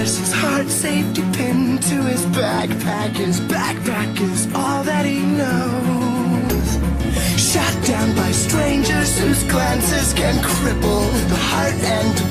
wears his heart safety pin to his backpack. His backpack is all that he knows. Shot down by strangers whose glances can cripple the heart and